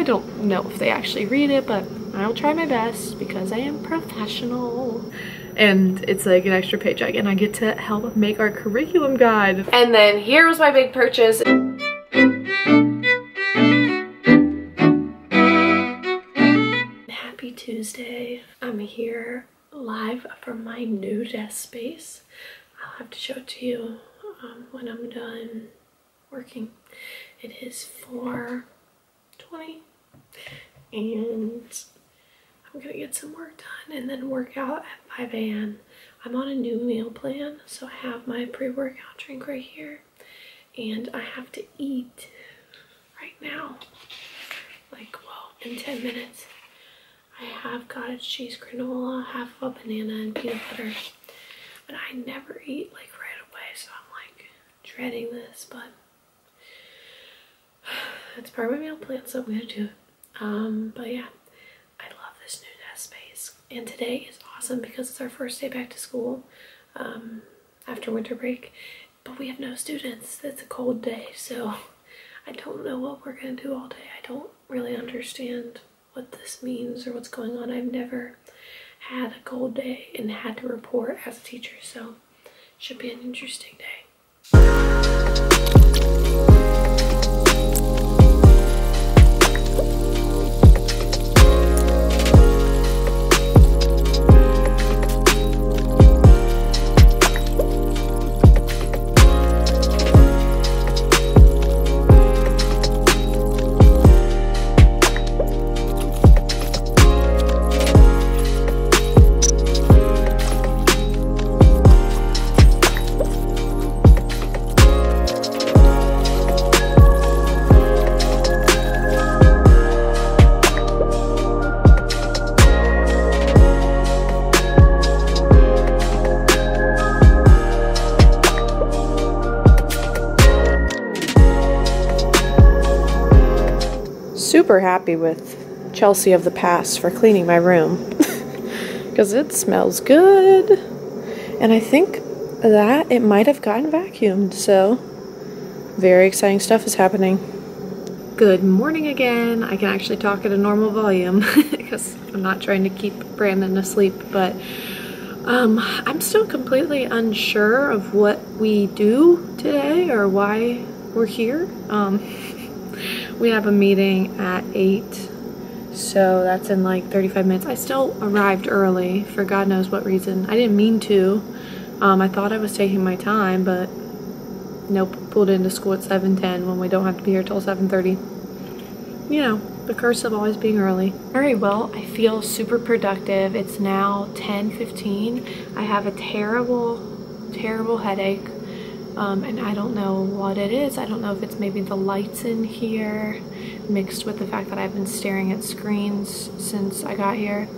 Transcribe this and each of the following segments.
I don't know if they actually read it, but I'll try my best because I am professional. And it's like an extra paycheck, and I get to help make our curriculum guide. And then here was my big purchase. Happy Tuesday. I'm here live from my new desk space. I'll have to show it to you when I'm done working. It is 4:20 and I'm gonna get some work done and then work out at 5 a.m. I'm on a new meal plan, so I have my pre-workout drink right here, and I have to eat right now, like, well, in 10 minutes. I have cottage cheese granola, half a banana, and peanut butter, but I never eat like right away, so I'm like dreading this, but it's part of my meal plan, so I'm gonna do it. But yeah, I love this new desk space, and today is awesome because it's our first day back to school after winter break, but we have no students. It's a cold day, so I don't know what we're gonna do all day. I don't really understand what this means or what's going on. I've never had a cold day and had to report as a teacher, so it should be an interesting day. Super happy with Chelsea of the past for cleaning my room because it smells good, and I think that it might have gotten vacuumed, so very exciting stuff is happening. Good morning again. I can actually talk at a normal volume because I'm not trying to keep Brandon asleep, but I'm still completely unsure of what we do today or why we're here. We have a meeting at 8, so that's in like 35 minutes. I still arrived early for God knows what reason. I didn't mean to. I thought I was taking my time, but nope, pulled into school at 7:10 when we don't have to be here till 7:30. You know, the curse of always being early. Alright, well, I feel super productive. It's now 10:15. I have a terrible headache. And I don't know what it is. I don't know if it's maybe the lights in here mixed with the fact that I've been staring at screens since I got here,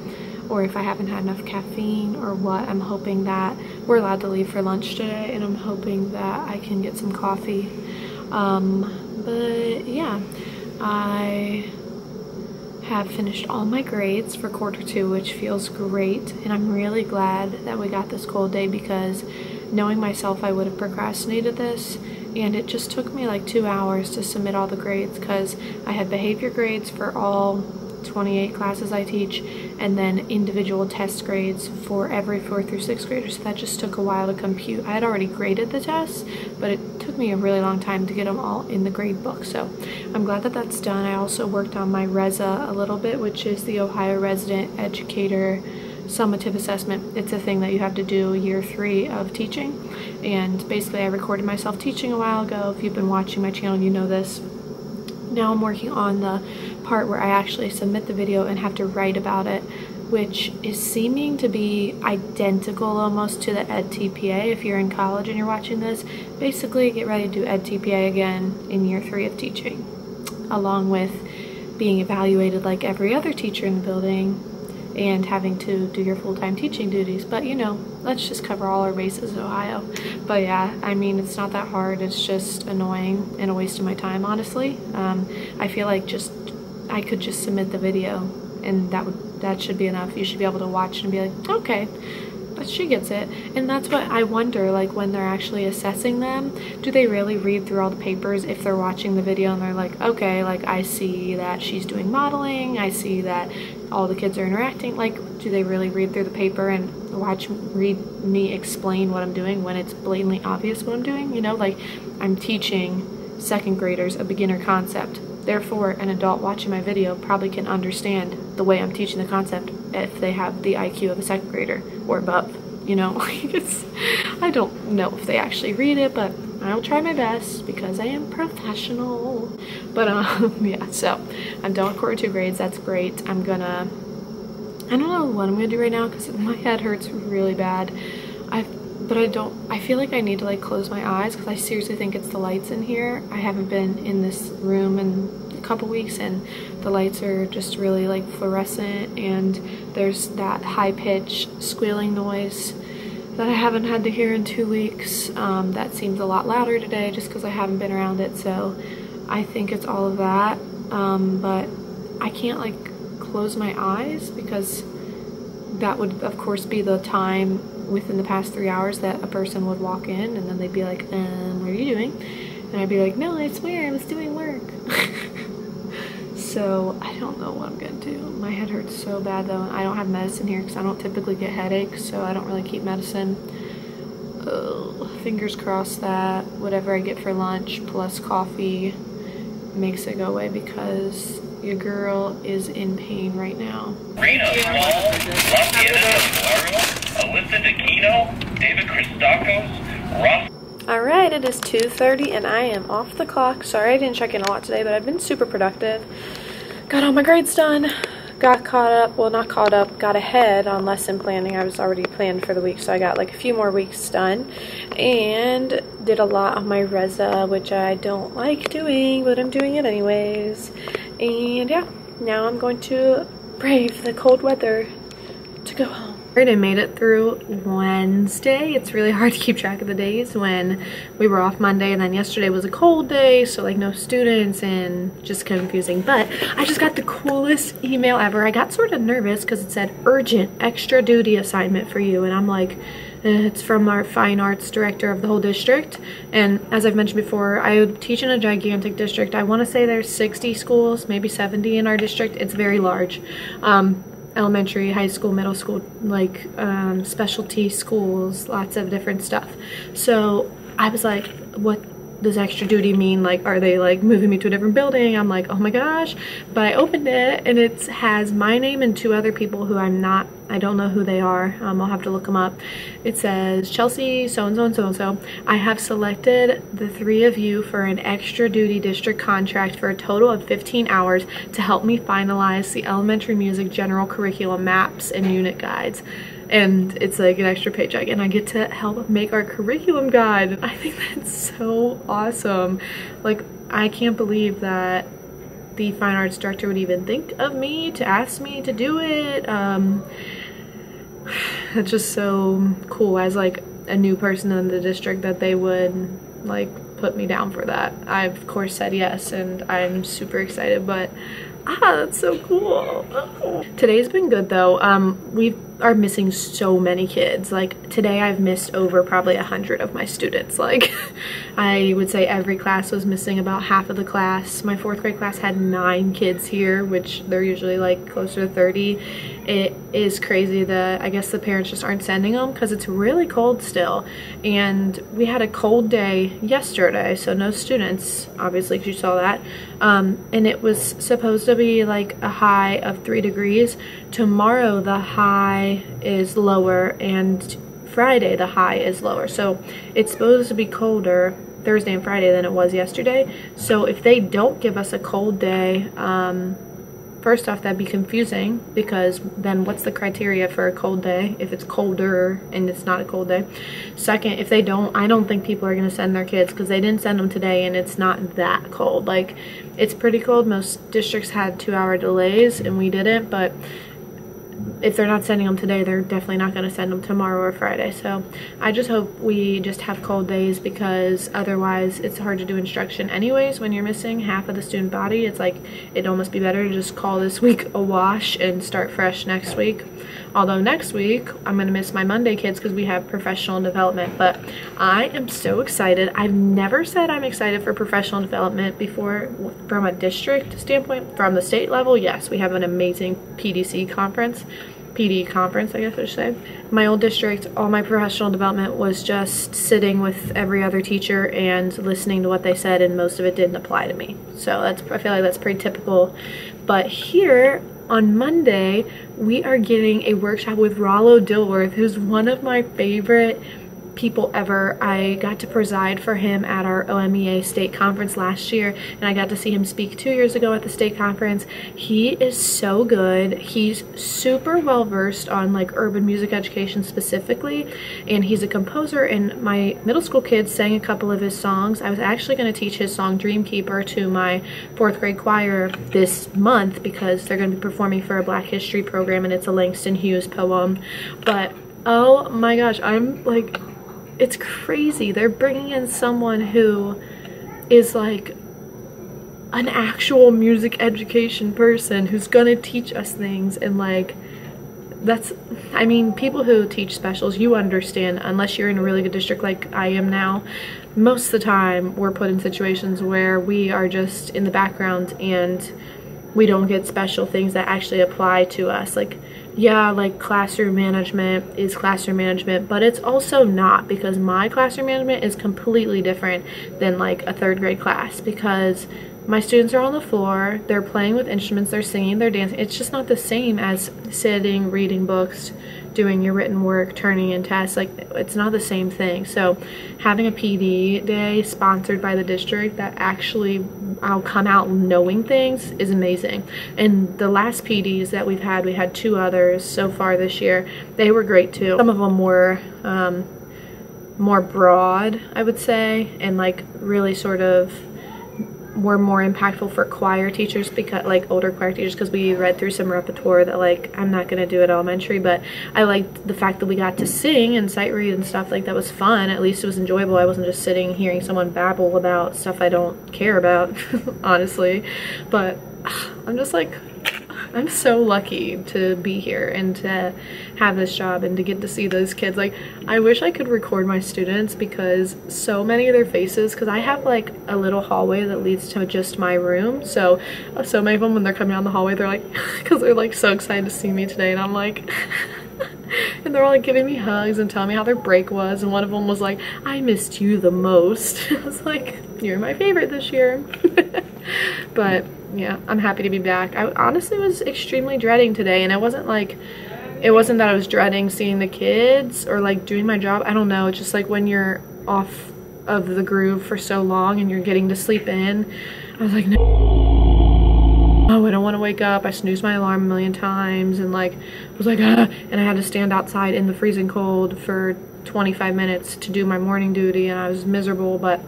or if I haven't had enough caffeine or what. I'm hoping that we're allowed to leave for lunch today, and I'm hoping that I can get some coffee. But yeah, I have finished all my grades for Q2, which feels great, and I'm really glad that we got this cold day because knowing myself, I would have procrastinated this, and it just took me like 2 hours to submit all the grades because I had behavior grades for all 28 classes I teach, and then individual test grades for every 4th through 6th graders. So that just took a while to compute. I had already graded the tests, but it took me a really long time to get them all in the grade book. So I'm glad that that's done. I also worked on my RESA a little bit, which is the Ohio Resident Educator Summative Assessment. It's a thing that you have to do year 3 of teaching, and basically I recorded myself teaching a while ago. If you've been watching my channel, you know this. Now I'm working on the part where I actually submit the video and have to write about it, which is seeming to be identical almost to the EdTPA. If you're in college and you're watching this, basically get ready to do EdTPA again in year 3 of teaching, along with being evaluated like every other teacher in the building and having to do your full-time teaching duties. But you know, let's just cover all our bases in Ohio. But yeah, I mean, it's not that hard. It's just annoying and a waste of my time, honestly. I feel like I could just submit the video and that should be enough. You should be able to watch and be like, okay, but she gets it. And that's what I wonder, like when they're actually assessing them, do they really read through all the papers if they're watching the video and they're like, okay, like I see that she's doing modeling, I see that all the kids are interacting, like do they really read through the paper and read me explain what I'm doing when it's blatantly obvious what I'm doing? You know, like I'm teaching second graders a beginner concept. Therefore, an adult watching my video probably can understand the way I'm teaching the concept if they have the IQ of a second grader or above, you know? I don't know if they actually read it, but I'll try my best because I am professional. But yeah, so I'm done with quarter 2 grades. That's great. I don't know what I'm gonna do right now because my head hurts really bad. I feel like I need to like close my eyes because I seriously think it's the lights in here. I haven't been in this room in a couple weeks and the lights are just really like fluorescent, and there's that high-pitched squealing noise that I haven't had to hear in 2 weeks. That seems a lot louder today just because I haven't been around it, so I think it's all of that. But I can't like close my eyes because that would of course be the time within the past 3 hours that a person would walk in and then they'd be like, what are you doing? And I'd be like, no, I swear I was doing work. So I don't know what I'm gonna do. My head hurts so bad though, and I don't have medicine here because I don't typically get headaches, so I don't really keep medicine. Fingers crossed that whatever I get for lunch plus coffee makes it go away because your girl is in pain right now. Alright, it is 2:30 and I am off the clock. Sorry I didn't check in a lot today, but I've been super productive. Got all my grades done. Got caught up, well not caught up, got ahead on lesson planning. I was already planned for the week, so I got like a few more weeks done. And did a lot on my Reza, which I don't like doing, but I'm doing it anyways. And yeah, now I'm going to brave the cold weather to go home. Alright, I made it through Wednesday. It's really hard to keep track of the days when we were off Monday and then yesterday was a cold day, so like no students and just confusing. But I just got the coolest email ever. I got sort of nervous because it said urgent extra duty assignment for you, and I'm like, it's from our fine arts director of the whole district. And as I've mentioned before, I teach in a gigantic district. I want to say there's 60 schools, maybe 70 in our district. It's very large. Elementary, high school, middle school, like specialty schools, lots of different stuff. So I was like, what does extra duty mean? Like, are they like moving me to a different building? I'm like, oh my gosh. But I opened it and it has my name and 2 other people who I don't know who they are. I'll have to look them up. It says Chelsea so-and-so and so-and-so. I have selected the 3 of you for an extra duty district contract for a total of 15 hours to help me finalize the elementary music general curriculum maps and unit guides. And it's like an extra paycheck and I get to help make our curriculum guide. And I think that's so awesome. Like, I can't believe that the fine arts director would even think of me to ask me to do it. It's just so cool as like a new person in the district that they would like put me down for that. I of course said yes and I'm super excited, but that's so cool. Today's been good though. We are missing so many kids. Like today I've missed over probably 100 of my students. Like I would say every class was missing about half of the class. My 4th grade class had 9 kids here, which they're usually like closer to 30. It is crazy that I guess the parents just aren't sending them because it's really cold still. And we had a cold day yesterday, so no students, obviously, because you saw that. And it was supposed to be like a high of 3 degrees. Tomorrow the high is lower and Friday the high is lower. So it's supposed to be colder Thursday and Friday than it was yesterday. So if they don't give us a cold day, first off, that'd be confusing because then what's the criteria for a cold day if it's colder and it's not a cold day? Second, if they don't, I don't think people are going to send their kids because they didn't send them today and it's not that cold. Like, it's pretty cold. Most districts had 2-hour delays and we didn't, but if they're not sending them today, they're definitely not going to send them tomorrow or Friday. So I just hope we just have cold days, because otherwise it's hard to do instruction anyways when you're missing half of the student body. It's like, it'd almost be better to just call this week a wash and start fresh next week. Although next week I'm going to miss my Monday kids because we have professional development. But I am so excited. I've never said I'm excited for professional development before from a district standpoint. From the state level, yes, we have an amazing PD conference, I guess I should say. My old district, all my professional development was just sitting with every other teacher and listening to what they said, and most of it didn't apply to me. So I feel like that's pretty typical. But here on Monday, we are getting a workshop with Rollo Dilworth, who's one of my favorite people ever. I got to preside for him at our OMEA state conference last year, and I got to see him speak 2 years ago at the state conference. He is so good. He's super well versed on like urban music education specifically, and he's a composer, and my middle school kids sang a couple of his songs. I was actually going to teach his song Dreamkeeper to my 4th grade choir this month because they're going to be performing for a Black History program, and it's a Langston Hughes poem. But oh my gosh, I'm like, it's crazy. They're bringing in someone who is like an actual music education person who's gonna teach us things, and like, that's, I mean, people who teach specials, you understand, unless you're in a really good district like I am now, most of the time we're put in situations where we are just in the background and we don't get special things that actually apply to us. Like, yeah, like classroom management is classroom management, but it's also not, because my classroom management is completely different than like a 3rd grade class, because my students are on the floor, they're playing with instruments, they're singing, they're dancing. It's just not the same as sitting, reading books, doing your written work, turning in tests. Like, it's not the same thing. So having a PD day sponsored by the district that actually I'll come out knowing things is amazing. And the last PDs that we had 2 others so far this year. They were great too. Some of them were more broad, I would say, and like really sort of were more impactful for choir teachers, because like older choir teachers, because we read through some repertoire that like I'm not gonna do at elementary. But I liked the fact that we got to sing and sight read and stuff. Like, that was fun. At least it was enjoyable. I wasn't just sitting hearing someone babble about stuff I don't care about honestly. But I'm just like, I'm so lucky to be here and to have this job and to get to see those kids. Like, I wish I could record my students, because so many of their faces, because I have like a little hallway that leads to just my room. So many of them, when they're coming down the hallway, they're like, because they're like so excited to see me today, and I'm like, and they're all like giving me hugs and telling me how their break was. And one of them was like, I missed you the most. I was like, you're my favorite this year. But yeah, I'm happy to be back. I honestly was extremely dreading today, and it wasn't that I was dreading seeing the kids or like doing my job. I don't know, it's just like when you're off of the groove for so long and you're getting to sleep in, I was like, no, I don't want to wake up. I snoozed my alarm a million times, and like I was like, ah, and I had to stand outside in the freezing cold for 25 minutes to do my morning duty, and I was miserable. But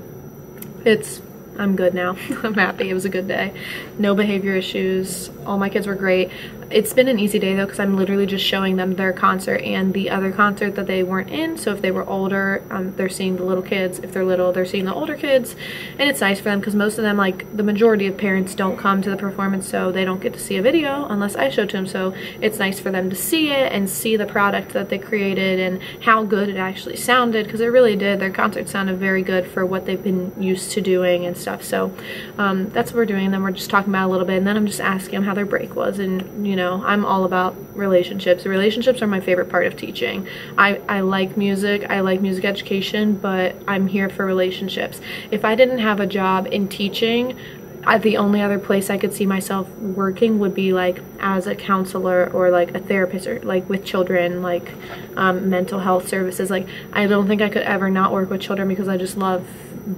I'm good now. I'm happy. It was a good day. No behavior issues. All my kids were great. It's been an easy day though, because I'm literally just showing them their concert and the other concert that they weren't in. So if they were older, they're seeing the little kids. If they're little, they're seeing the older kids. And it's nice for them, because most of them, like the majority of parents, don't come to the performance, so they don't get to see a video unless I show to them. So it's nice for them to see it and see the product that they created and how good it actually sounded, because it really did. Their concert sounded very good for what they've been used to doing and stuff. So that's what we're doing. And then we're just talking about it a little bit, and then I'm just asking them how their break was. And you know, I'm all about relationships. Relationships are my favorite part of teaching. I like music, I like music education, but I'm here for relationships. If I didn't have a job in teaching, the only other place I could see myself working would be like as a counselor or like a therapist, or like with children, like mental health services. Like, I don't think I could ever not work with children, because I just love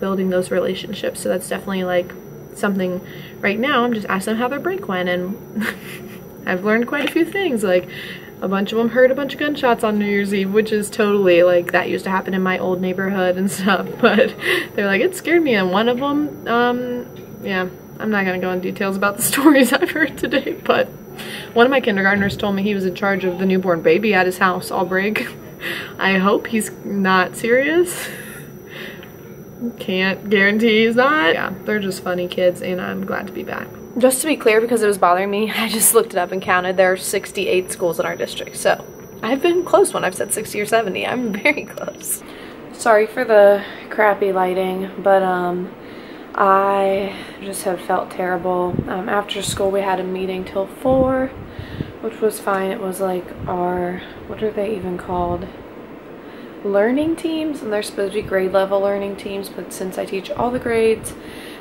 building those relationships. So that's definitely like something. Right now I'm just asking them how their break went, and I've learned quite a few things. Like, a bunch of them heard a bunch of gunshots on New Year's Eve, which is totally like, that used to happen in my old neighborhood and stuff, but they're like, it scared me. And one of them, yeah, I'm not gonna go into details about the stories I've heard today, but One of my kindergartners told me he was in charge of the newborn baby at his house all break. I hope he's not serious. Can't guarantee he's not. Yeah, they're just funny kids, and I'm glad to be back. Just to be clear, because it was bothering me, I just looked it up and counted. There are 68 schools in our district, so I've been close when I've said 60 or 70. I'm very close. Sorry for the crappy lighting, but I just have felt terrible. After school we had a meeting till 4, which was fine. It was like our, what are they even called? Learning teams, and they're supposed to be grade level learning teams, but since I teach all the grades,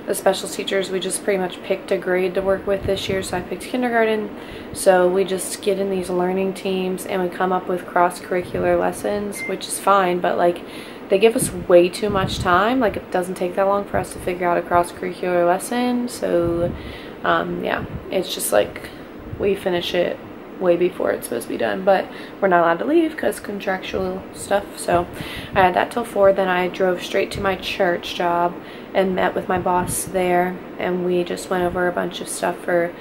the special teachers, we just pretty much picked a grade to work with this year. So I picked kindergarten, so we just get in these learning teams and we come up with cross-curricular lessons, which is fine, but like they give us way too much time. Like it doesn't take that long for us to figure out a cross-curricular lesson, so yeah, it's just like we finish it way before it's supposed to be done, but we're not allowed to leave because contractual stuff. So I had that till 4. Then I drove straight to my church job and met with my boss there, and we just went over a bunch of stuff for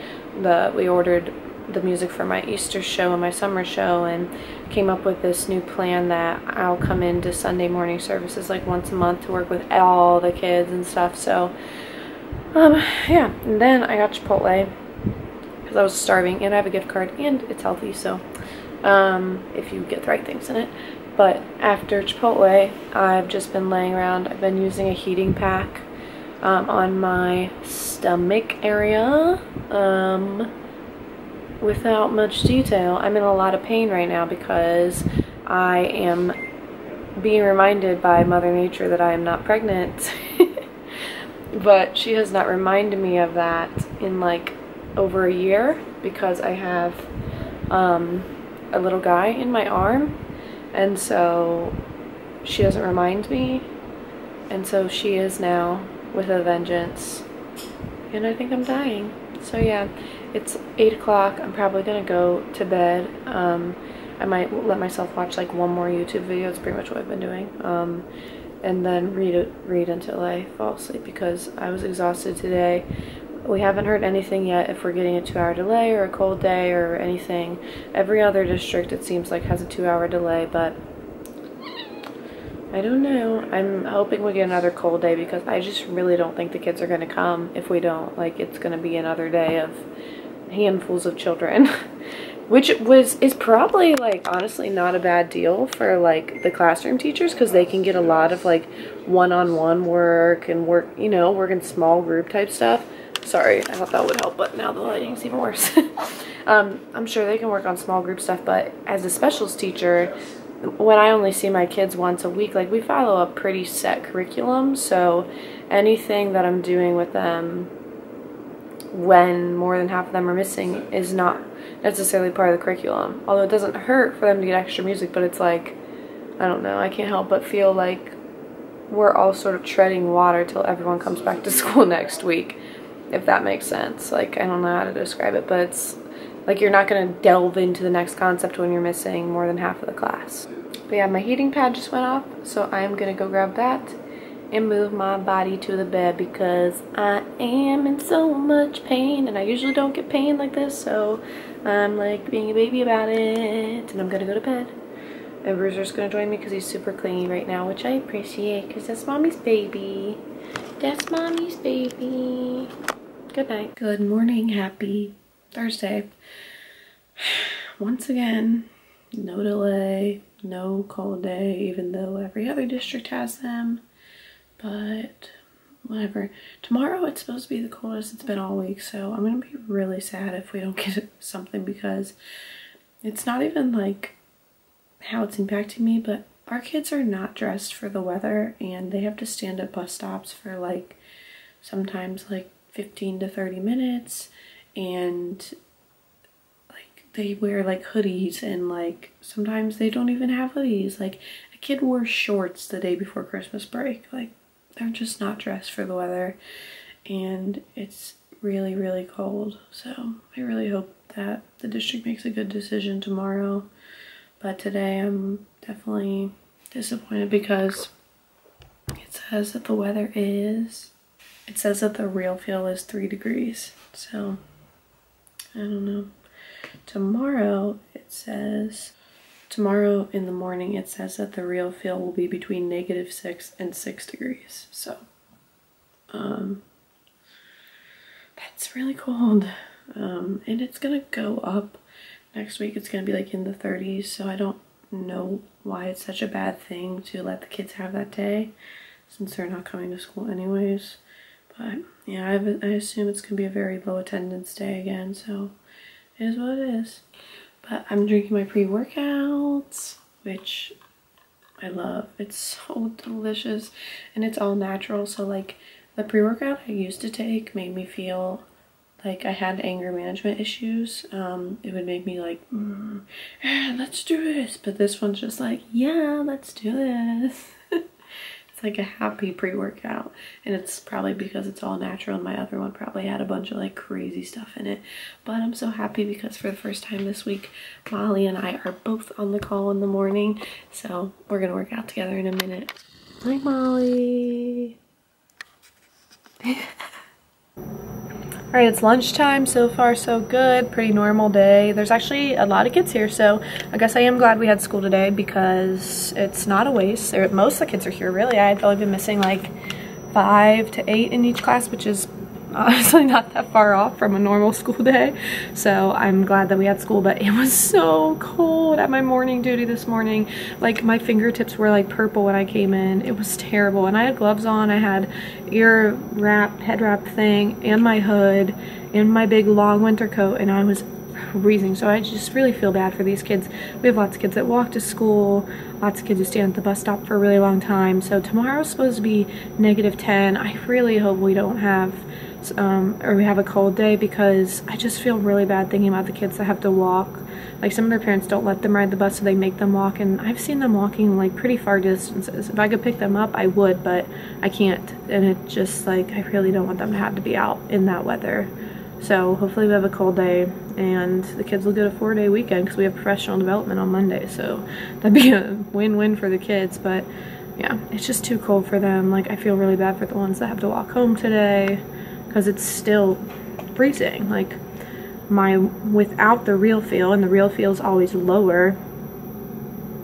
we ordered the music for my Easter show and my summer show, and came up with this new plan that I'll come into Sunday morning services like once a month to work with all the kids and stuff. So yeah, and then I got Chipotle because I was starving, and I have a gift card and it's healthy, so if you get the right things in it. But after Chipotle, I've just been laying around. I've been using a heating pack on my stomach area without much detail. I'm in a lot of pain right now because I am being reminded by Mother Nature that I am not pregnant. But she has not reminded me of that in like over a year, because I have a little guy in my arm, and so she doesn't remind me, and so she is now with a vengeance, and I think I'm dying. So yeah, it's 8 o'clock. I'm probably gonna go to bed. I might let myself watch like one more YouTube video. It's pretty much what I've been doing, and then read until I fall asleep because I was exhausted today. We haven't heard anything yet if we're getting a 2-hour delay or a cold day or anything. Every other district, it seems like, has a 2-hour delay, but I don't know. I'm hoping we get another cold day because I just really don't think the kids are going to come if we don't. Like, it's going to be another day of handfuls of children, which is probably, like, honestly not a bad deal for, like, the classroom teachers, because they can get a lot of, like, one-on-one work and work, you know, work in small group type stuff. Sorry, I thought that would help, but now the lighting's even worse. I'm sure they can work on small group stuff, but as a specials teacher, when I only see my kids once a week, like, we follow a pretty set curriculum, so anything that I'm doing with them when more than half of them are missing is not necessarily part of the curriculum. Although it doesn't hurt for them to get extra music, but it's like, I don't know, I can't help but feel like we're all sort of treading water till everyone comes back to school next week, if that makes sense. Like, I don't know how to describe it, but it's like you're not going to delve into the next concept when you're missing more than half of the class. But yeah, my heating pad just went off, so I'm going to go grab that and move my body to the bed because I am in so much pain, and I usually don't get pain like this, so I'm like being a baby about it, and I'm going to go to bed. And Bruiser's going to join me because he's super clingy right now, which I appreciate because that's mommy's baby. That's mommy's baby. Good night. Good morning. Happy Thursday. Once again, no delay, no cold day, even though every other district has them. But whatever. Tomorrow it's supposed to be the coldest it's been all week, so I'm going to be really sad if we don't get something, because it's not even like how it's impacting me, but our kids are not dressed for the weather, and they have to stand at bus stops for like sometimes like 15 to 30 minutes, and like they wear like hoodies, and like sometimes they don't even have hoodies. Like, a kid wore shorts the day before Christmas break. Like, they're just not dressed for the weather, and it's really, really cold. So I really hope that the district makes a good decision tomorrow. But today I'm definitely disappointed because it says that the weather is, it says that the real feel is 3 degrees. So I don't know. tomorrow it says, tomorrow in the morning it says that the real feel will be between -6 and 6 degrees. So, that's really cold. And it's gonna go up next week. It's gonna be like in the 30s, so I don't know why it's such a bad thing to let the kids have that day since they're not coming to school anyways. But yeah, I assume it's gonna be a very low attendance day again, so it is what it is. But I'm drinking my pre-workouts, which I love. It's so delicious and it's all natural. So like the pre-workout I used to take made me feel like I had anger management issues. It would make me like, let's do this. But this one's just like, yeah, let's do this. It's like a happy pre-workout. And it's probably because it's all natural, and my other one probably had a bunch of like crazy stuff in it. But I'm so happy because for the first time this week, Molly and I are both on the call in the morning. So we're gonna work out together in a minute. Hi, Molly. Alright, it's lunchtime. So far so good. Pretty normal day. There's actually a lot of kids here, so I guess I am glad we had school today because it's not a waste. Most of the kids are here, really. I had probably been missing like 5 to 8 in each class, which is honestly not that far off from a normal school day. So I'm glad that we had school, but it was so cold at my morning duty this morning. Like my fingertips were like purple when I came in. It was terrible. And I had gloves on. I had head wrap thing and my hood and my big long winter coat, and I was freezing. So I just really feel bad for these kids. We have lots of kids that walk to school, lots of kids who stand at the bus stop for a really long time. So tomorrow's supposed to be -10. I really hope we don't have or we have a cold day, because I just feel really bad thinking about the kids that have to walk. Like some of their parents don't let them ride the bus, so they make them walk, and I've seen them walking like pretty far distances. If I could pick them up, I would, but I can't, and it just like, I really don't want them to have to be out in that weather. So hopefully we have a cold day and the kids will get a 4-day weekend because we have professional development on Monday, so that'd be a win-win for the kids. But yeah, it's just too cold for them. Like I feel really bad for the ones that have to walk home today, because it's still freezing. Like without the real feel, and the real feel is always lower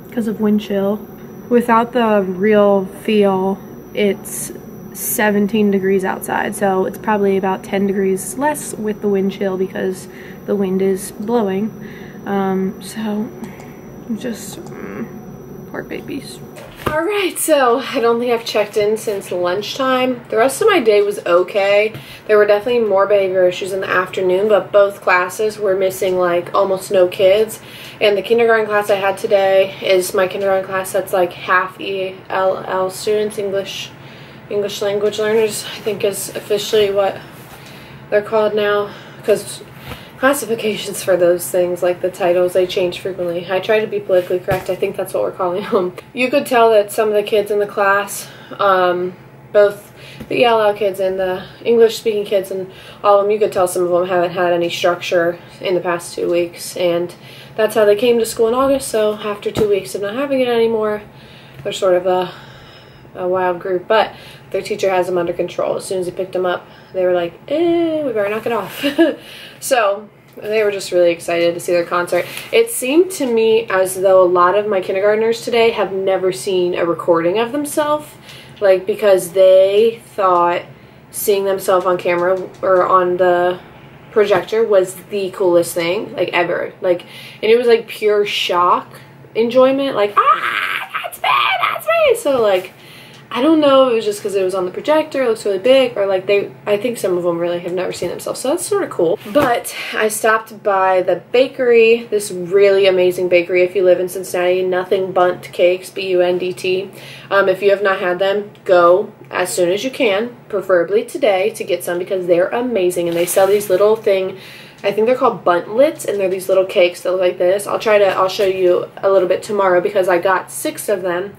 because of wind chill. Without the real feel, it's 17 degrees outside, so it's probably about 10 degrees less with the wind chill because the wind is blowing. So just poor babies. Alright, so I don't think I've checked in since lunchtime. The rest of my day was okay. There were definitely more behavior issues in the afternoon, but both classes were missing like almost no kids. And the kindergarten class I had today is my kindergarten class that's like half ELL students, English language learners, I think is officially what they're called now, because classifications for those things, like the titles, they change frequently. I try to be politically correct. I think that's what we're calling them. You could tell that some of the kids in the class, both the ELL kids and the English-speaking kids and all of them, you could tell some of them haven't had any structure in the past 2 weeks. And that's how they came to school in August, so after 2 weeks of not having it anymore, they're sort of a wild group. But their teacher has them under control. As soon as he picked them up, they were like, we better knock it off. So they were just really excited to see their concert. It seemed to me as though a lot of my kindergartners today have never seen a recording of themselves, like because they thought seeing themselves on camera or on the projector was the coolest thing like ever. Like, and it was like pure shock enjoyment, like, that's me. So like, I don't know if it was just because it was on the projector, it looks really big, or like I think some of them really have never seen themselves, so that's sort of cool. But I stopped by the bakery, this really amazing bakery if you live in Cincinnati, Nothing Bundt Cakes, B-U-N-D-T. If you have not had them, go as soon as you can, preferably today, to get some because they're amazing, and they sell these little thing, I think they're called buntlets, and they're these little cakes that look like this. I'll show you a little bit tomorrow because I got 6 of them.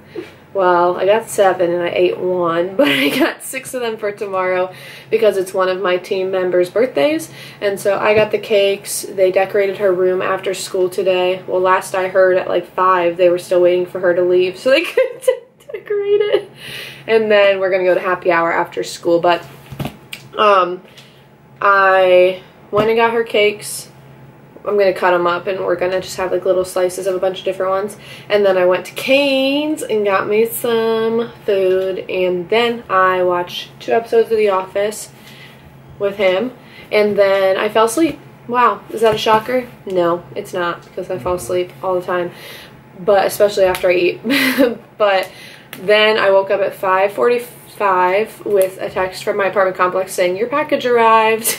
Well, I got 7 and I ate 1, but I got 6 of them for tomorrow because it's one of my team members' birthdays. And so I got the cakes. They decorated her room after school today. Well, last I heard at like 5, they were still waiting for her to leave, so they couldn't decorate it. And then we're going to go to happy hour after school. But I went and got her cakes, I'm going to cut them up and we're going to just have like little slices of a bunch of different ones. And then I went to Cane's and got me some food, and then I watched 2 episodes of The Office with him, and then I fell asleep. Wow, is that a shocker? No, it's not, because I fall asleep all the time, but especially after I eat. But then I woke up at 5:45 with a text from my apartment complex saying your package arrived,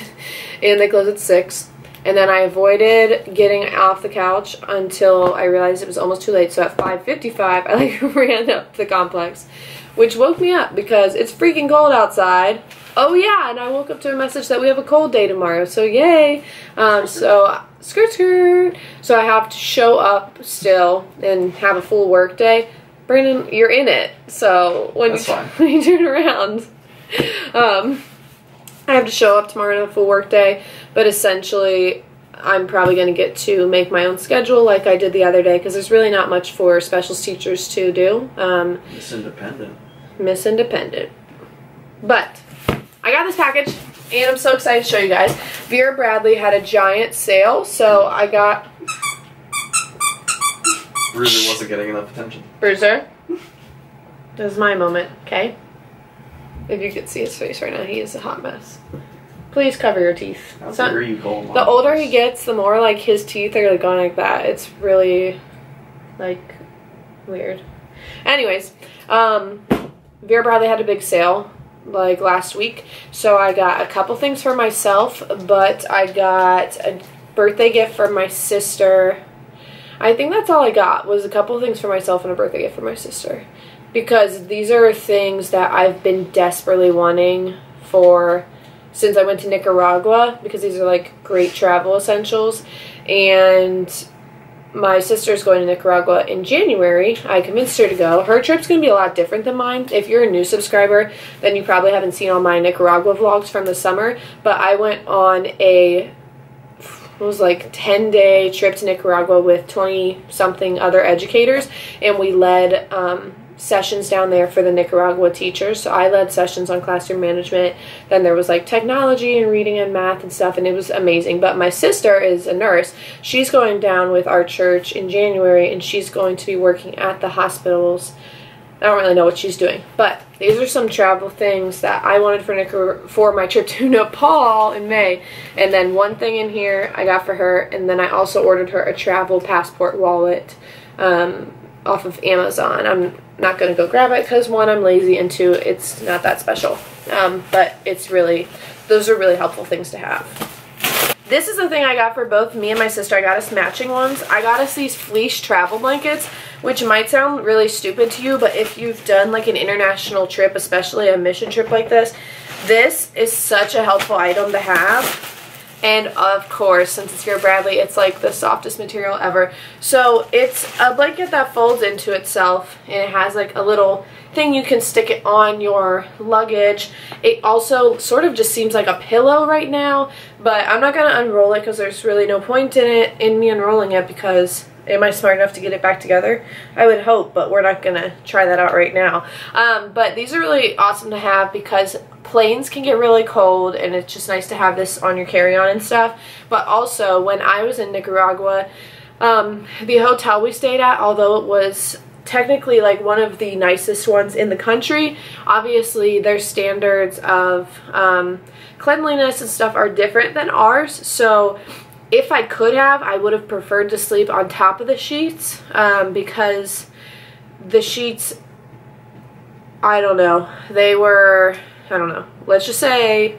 and they close at 6. And then I avoided getting off the couch until I realized it was almost too late. So at 5:55, I like ran up the complex, which woke me up because it's freaking cold outside. Oh yeah, and I woke up to a message that we have a cold day tomorrow, so yay. So skirt skirt. So I have to show up still and have a full work day. Brandon, you're in it. So when you turn around, I have to show up tomorrow on a full work day, but essentially I'm probably going to get to make my own schedule like I did the other day, because there's really not much for special teachers to do. Miss Independent. Miss Independent. But I got this package, and I'm so excited to show you guys. Vera Bradley had a giant sale, so I got... Bruiser wasn't getting enough attention. Bruiser. This is my moment, okay? If you could see his face right now, he is a hot mess. Please cover your teeth. The older he gets, the more like his teeth are like going like that. It's really like weird. Anyways, Vera Bradley had a big sale like last week, so I got a couple things for myself, but I got a birthday gift for my sister. I think that's all I got, was a couple things for myself and a birthday gift for my sister, because these are things that I've been desperately wanting for since I went to Nicaragua, because these are like great travel essentials. And my sister's going to Nicaragua in January. I convinced her to go. Her trip's going to be a lot different than mine. If you're a new subscriber, then you probably haven't seen all my Nicaragua vlogs from the summer, but I went on a, it was like 10-day trip to Nicaragua with 20-something other educators, and we led sessions down there for the Nicaragua teachers. So I led sessions on classroom management, then there was like technology and reading and math and stuff, and it was amazing. But my sister is a nurse. She's going down with our church in January, and she's going to be working at the hospitals. I don't really know what she's doing, but these are some travel things that I wanted for my trip to Nepal in May. And then one thing in here I got for her, and then I also ordered her a travel passport wallet off of Amazon. I'm not going to go grab it because, 1, I'm lazy, and 2, it's not that special. But it's really, those are really helpful things to have. This is the thing I got for both me and my sister. I got us matching ones. I got us these fleece travel blankets, which might sound really stupid to you, but if you've done like an international trip, especially a mission trip like this is such a helpful item to have. And of course, since it's Vera Bradley, it's like the softest material ever. So it's a blanket that folds into itself, and it has like a little thing you can stick it on your luggage. It also sort of just seems like a pillow right now, but I'm not going to unroll it because there's really no point in me unrolling it, because am I smart enough to get it back together? I would hope, but we're not going to try that out right now. But these are really awesome to have because planes can get really cold, and it's just nice to have this on your carry-on and stuff. But also, when I was in Nicaragua, the hotel we stayed at, although it was technically like one of the nicest ones in the country, obviously their standards of cleanliness and stuff are different than ours. So if I could have, I would have preferred to sleep on top of the sheets, because the sheets, I don't know, they were, I don't know, let's just say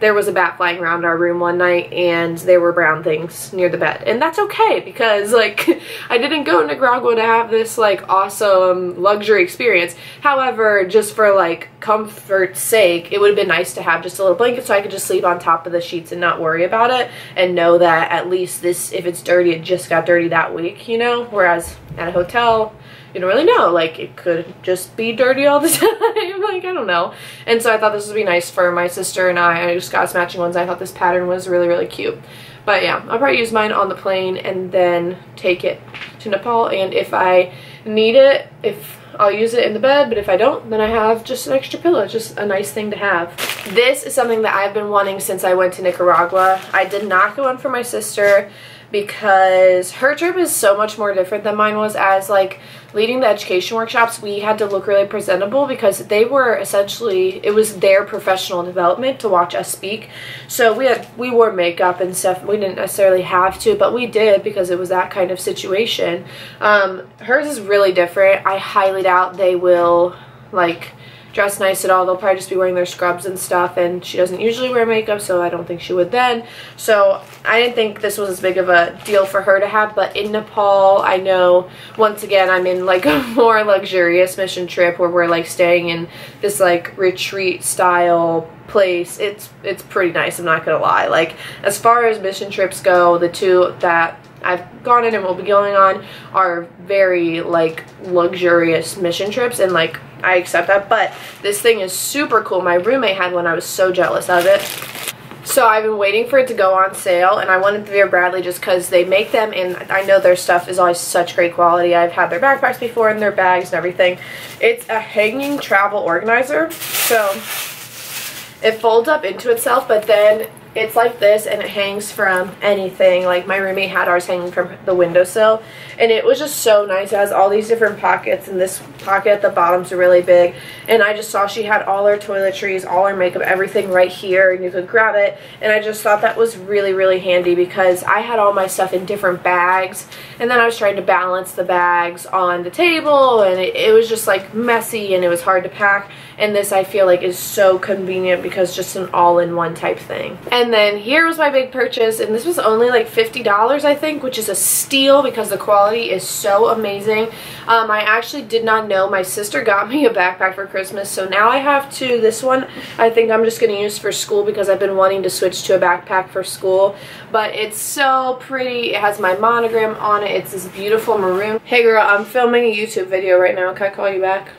there was a bat flying around our room one night and there were brown things near the bed. And that's okay, because like I didn't go to Nicaragua to have this like awesome luxury experience. However, just for like comfort's sake, it would have been nice to have just a little blanket so I could just sleep on top of the sheets and not worry about it, and know that at least this, if it's dirty, it just got dirty that week, you know? Whereas at a hotel, you don't really know, like it could just be dirty all the time, like I don't know. And so I thought this would be nice for my sister and I just got us matching ones. I thought this pattern was really, really cute. But yeah, I'll probably use mine on the plane and then take it to Nepal, and if I need it, I'll use it in the bed, but if I don't, then I have just an extra pillow. It's just a nice thing to have. This is something that I've been wanting since I went to Nicaragua. I did not go on for my sister because her trip is so much more different than mine was. As like leading the education workshops, we had to look really presentable because they were essentially, it was their professional development to watch us speak. So we wore makeup and stuff. We didn't necessarily have to, but we did because it was that kind of situation. Hers is really different. I highly doubt they will like dress nice at all. They'll probably just be wearing their scrubs and stuff, and she doesn't usually wear makeup, so I don't think she would then. So I didn't think this was as big of a deal for her to have. But in Nepal, I know once again I'm in like a more luxurious mission trip where we're like staying in this like retreat style place. It's pretty nice, I'm not gonna lie. Like as far as mission trips go, the two that I've gone in and will be going on are very like luxurious mission trips, and like I accept that. But this thing is super cool. My roommate had one. I was so jealous of it. So I've been waiting for it to go on sale, and I wanted the Vera Bradley just because they make them, and I know their stuff is always such great quality. I've had their backpacks before and their bags and everything. It's a hanging travel organizer, so it folds up into itself, but then it's like this and it hangs from anything. Like my roommate had ours hanging from the windowsill, and it was just so nice. It has all these different pockets, and this pocket at the bottom's really big. And I just saw she had all her toiletries, all her makeup, everything right here, and you could grab it. And I just thought that was really, really handy because I had all my stuff in different bags, and then I was trying to balance the bags on the table, and it was just like messy and it was hard to pack. And this I feel like is so convenient because just an all-in-one type thing. And then here was my big purchase, and this was only like $50 I think, which is a steal because the quality is so amazing. I actually did not know. My sister got me a backpack for Christmas, so now I have two. This one I think I'm just going to use for school because I've been wanting to switch to a backpack for school. But it's so pretty. It has my monogram on it. It's this beautiful maroon. Hey girl, I'm filming a YouTube video right now. Can I call you back?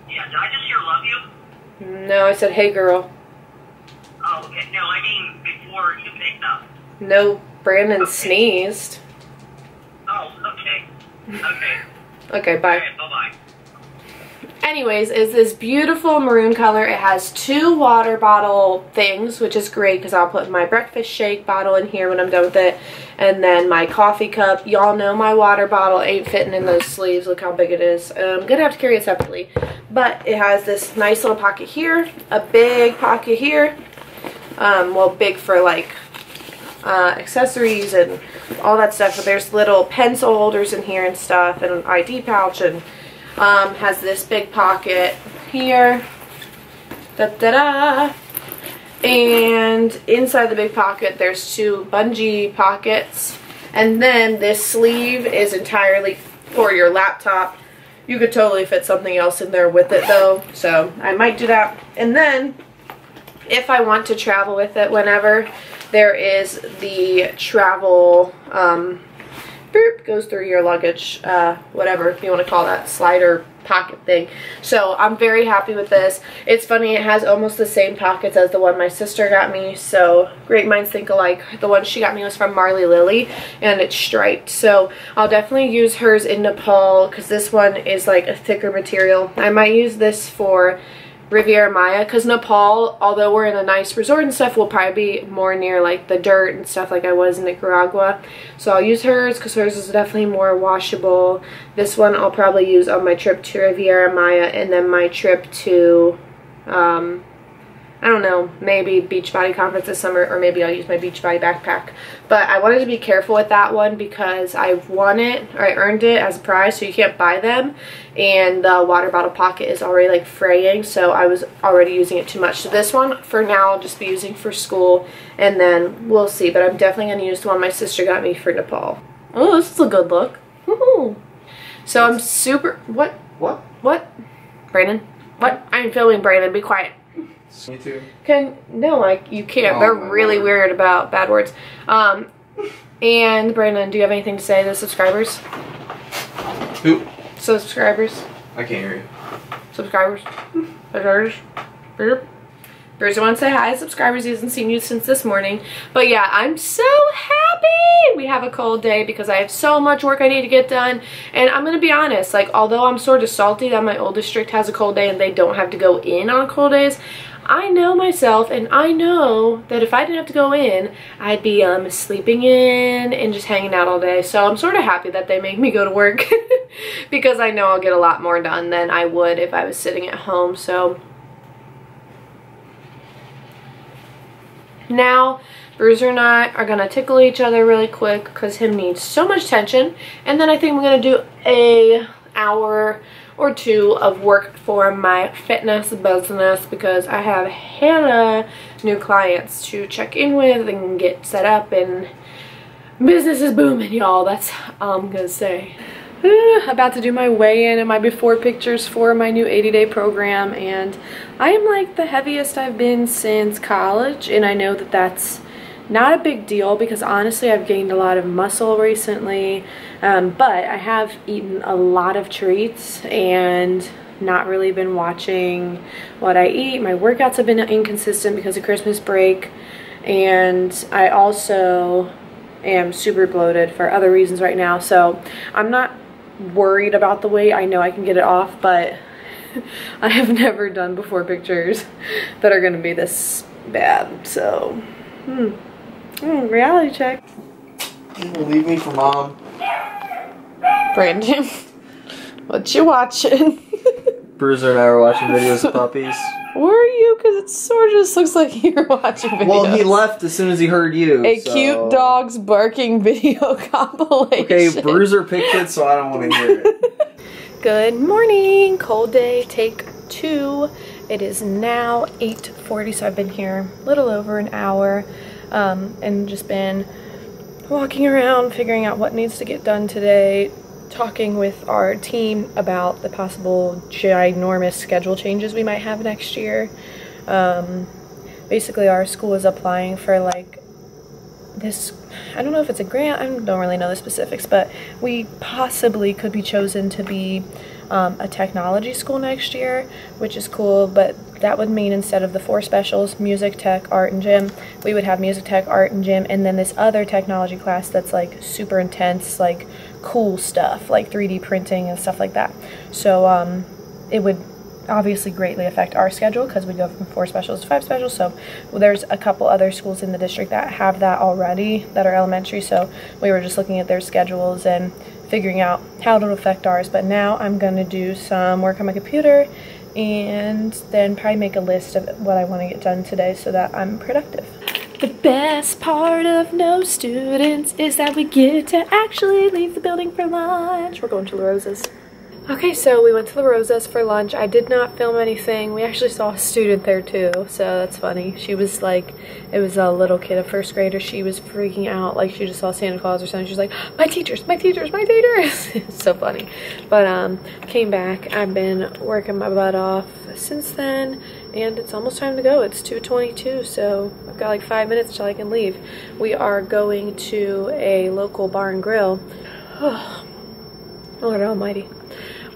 Yeah, did I just hear love you? No, I said hey girl. Oh, okay. No, I mean before you picked up. No, Brandon sneezed. Oh, okay. Okay. Okay, bye. Okay, bye-bye. Anyways, is this beautiful maroon color. It has two water bottle things, which is great because I'll put my breakfast shake bottle in here when I'm done with it. And then my coffee cup. Y'all know my water bottle ain't fitting in those sleeves. Look how big it is. I'm going to have to carry it separately. But it has this nice little pocket here, a big pocket here. Well, big for like accessories and all that stuff. But there's little pencil holders in here and stuff, and an ID pouch, and has this big pocket here. Da-da-da. And inside the big pocket there's two bungee pockets, and then this sleeve is entirely for your laptop. You could totally fit something else in there with it though, so I might do that. And then if I want to travel with it whenever, there is the travel boop, goes through your luggage, whatever you want to call that, slider pocket thing. So I'm very happy with this. It's funny, it has almost the same pockets as the one my sister got me, so great minds think alike. The one she got me was from Marley Lily, and it's striped, so I'll definitely use hers in Nepal because this one is like a thicker material. I might use this for Riviera Maya because Nepal, although we're in a nice resort and stuff, will probably be more near like the dirt and stuff like I was in Nicaragua. So I'll use hers because hers is definitely more washable. This one I'll probably use on my trip to Riviera Maya, and then my trip to I don't know, maybe Beachbody conference this summer, or maybe I'll use my Beachbody backpack. But I wanted to be careful with that one because I won it, or I earned it as a prize, so you can't buy them. And the water bottle pocket is already like fraying, so I was already using it too much. So this one, for now, I'll just be using for school, and then we'll see. But I'm definitely going to use the one my sister got me for Nepal. Oh, this is a good look. Woohoo! So I'm super... What? Brandon? What? I'm filming, Brandon. Be quiet. Me too. No, like, you can't. Oh, they're really weird about bad words. And Brandon, do you have anything to say to the subscribers? Who? Subscribers. I can't hear you. Subscribers. Bruiser wants to say hi, subscribers. He hasn't seen you since this morning. But yeah, I'm so happy we have a cold day because I have so much work I need to get done. And I'm going to be honest, like, although I'm sort of salty that my old district has a cold day and they don't have to go in on cold days, I know myself, and I know that if I didn't have to go in, I'd be sleeping in and just hanging out all day. So I'm sort of happy that they make me go to work because I know I'll get a lot more done than I would if I was sitting at home. So now Bruiser and I are gonna tickle each other really quick because him needs so much attention, and then I think we're gonna do a hour or two of work for my fitness business because I have hella new clients to check in with and get set up, and business is booming, y'all. That's all I'm gonna say. About to do my weigh-in and my before pictures for my new 80-day program, and I am like the heaviest I've been since college, and I know that that's not a big deal because honestly I've gained a lot of muscle recently, but I have eaten a lot of treats and not really been watching what I eat. My workouts have been inconsistent because of Christmas break, and I also am super bloated for other reasons right now, so I'm not worried about the weight. I know I can get it off, but I have never done before pictures that are going to be this bad, so reality check. You will leave me for mom. Brandon, what you watching? Bruiser and I were watching videos of puppies. Were you? Because it sort of just looks like you're watching videos. Well, he left as soon as he heard you. Cute dogs barking video compilation. Okay, Bruiser picked it, so I don't want to hear it. Good morning. Cold day, take 2. It is now 8:40, so I've been here a little over an hour. And just been walking around figuring out what needs to get done today, talking with our team about the possible ginormous schedule changes we might have next year. Basically our school is applying for like this, I don't know if it's a grant, I don't really know the specifics, but we possibly could be chosen to be a technology school next year, which is cool, but that would mean instead of the 4 specials, music, tech, art, and gym, we would have music, tech, art, and gym, and then this other technology class that's like super intense, like cool stuff, like 3D printing and stuff like that. So it would obviously greatly affect our schedule because we go from 4 specials to 5 specials. So there's a couple other schools in the district that have that already that are elementary, so we were just looking at their schedules and figuring out how it'll affect ours. But now I'm going to do some work on my computer and then probably make a list of what I want to get done today so that I'm productive. The best part of no students is that we get to actually leave the building for lunch. We're going to La Rosa's. Okay, so we went to La Rosa's for lunch. I did not film anything. We actually saw a student there too, so that's funny. She was like, it was a little kid, a first grader. She was freaking out like she just saw Santa Claus or something. She was like, my teachers, my teachers, my teachers. It's so funny. But came back. I've been working my butt off since then, and it's almost time to go. It's 2:22, so I've got like 5 minutes till I can leave. We are going to a local bar and grill. Oh, Lord almighty.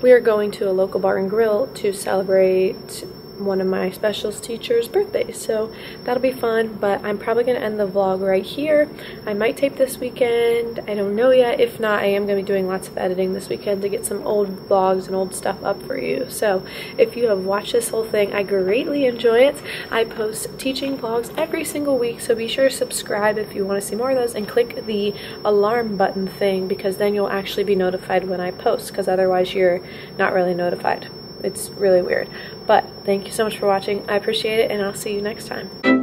We are going to a local bar and grill to celebrate one of my specials teacher's birthday, so that'll be fun. But I'm probably going to end the vlog right here. I might tape this weekend, I don't know yet. If not, I am going to be doing lots of editing this weekend to get some old vlogs and old stuff up for you. So if you have watched this whole thing, I greatly enjoy it. I post teaching vlogs every single week, so be sure to subscribe if you want to see more of those, and click the alarm button thing because then you'll actually be notified when I post, because otherwise you're not really notified. It's really weird. But thank you so much for watching. I appreciate it, and I'll see you next time.